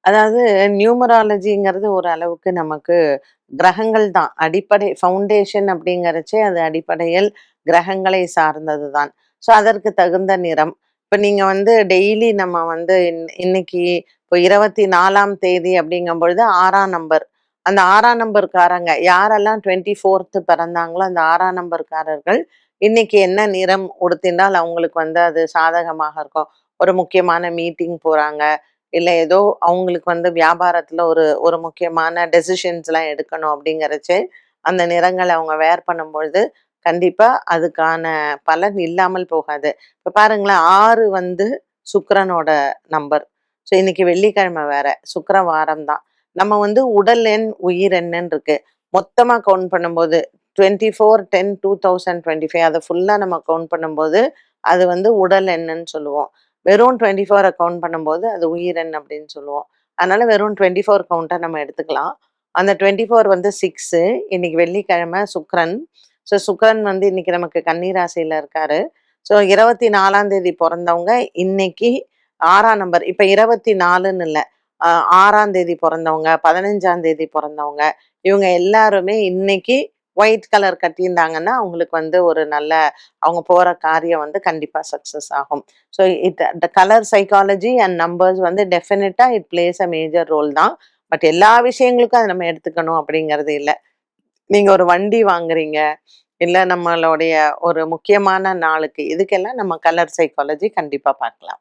அதாவது நியூமராலஜிங்கிறது ஒரு அளவுக்கு நமக்கு கிரகங்கள் தான். அடிப்படை ஃபவுண்டேஷன் அப்படிங்கிறச்சே அது அடிப்படையில் கிரகங்களை சார்ந்தது தான். ஸோ அதற்கு தகுந்த நிறம். இப்ப நீங்க வந்து டெய்லி நம்ம வந்து இன்னைக்கு இப்போ 24ஆம் தேதி அப்படிங்கும்பொழுது 6ஆம் நம்பர். அந்த 6ஆம் நம்பர்காரங்க யாரெல்லாம் 24த் பிறந்தாங்களோ, அந்த 6ஆம் நம்பர்காரர்கள் இன்னைக்கு என்ன நிறம் உடுத்தினால் அவங்களுக்கு வந்து அது சாதகமாக இருக்கும். ஒரு முக்கியமான மீட்டிங் போறாங்க. இல்ல ஏதோ அவங்களுக்கு வந்து வியாபாரத்துல ஒரு ஒரு முக்கியமான டெசிஷன்ஸ்லாம் எடுக்கணும் அப்படிங்கிறச்சே, அந்த நிறங்கள அவங்க வேர் பண்ணும்பொழுது, கண்டிப்பா அதுக்கான பலன் இல்லாமல் போகாது. இப்ப பாருங்களேன் 6 வந்து சுக்கிரனோட நம்பர். ஸோ இன்னைக்கு வெள்ளிக்கிழமை வேற. சுக்கிர வாரம் தான். நம்ம வந்து உடல் எண், உயிர் எண்ணுன்னு இருக்கு. மொத்தமா கவுண்ட் பண்ணும்போது 24/10/2025 அத ஃபுல்லா நம்ம கவுண்ட் பண்ணும்போது, அது வந்து உடல் எண்ணுன்னு சொல்லுவோம். வெறும் 24 கவுண்ட் பண்ணும்போது அது உயிரெண் அப்படின்னு சொல்லுவோம். அதனால வெறும் 24 கவுண்ட்டா நம்ம எடுத்துக்கலாம். அந்த 24 வந்து 6 இன்னைக்கு வெள்ளிக்கிழமை சுக்கிரன். ஸோ சுக்கிரன் வந்து இன்னைக்கு நமக்கு கன்னி ராசியில இருக்காரு. ஸோ 24ஆம் தேதி பொறந்தவங்க இன்னைக்கு 6ஆம் நம்பர். இப்ப 24ன்னு இல்ல. அ 6ஆம் தேதி பொறந்தவங்க, 15ஆம் தேதி பொறந்தவங்க, இவங்க எல்லாருமே இன்னைக்கு ஒயிட் கலர் கட்டியிருந்தாங்கன்னா, அவங்களுக்கு வந்து ஒரு நல்ல அவங்க போற காரியம் வந்து கண்டிப்பா சக்சஸ் ஆகும். So the colour psychology and numbers வந்து டெஃபினட்டா it plays a major role தான். பட் எல்லா விஷயங்களுக்கும் அத நம்ம எடுத்துக்கணும் அப்படிங்கிறது இல்ல. நீங்க ஒரு வண்டி வாங்குறீங்க, இல்ல நம்மளுடைய ஒரு முக்கியமான நாளுக்கு, இதுக்கெல்லாம் நம்ம கலர் சைக்காலஜி கண்டிப்பா பார்க்கலாம்.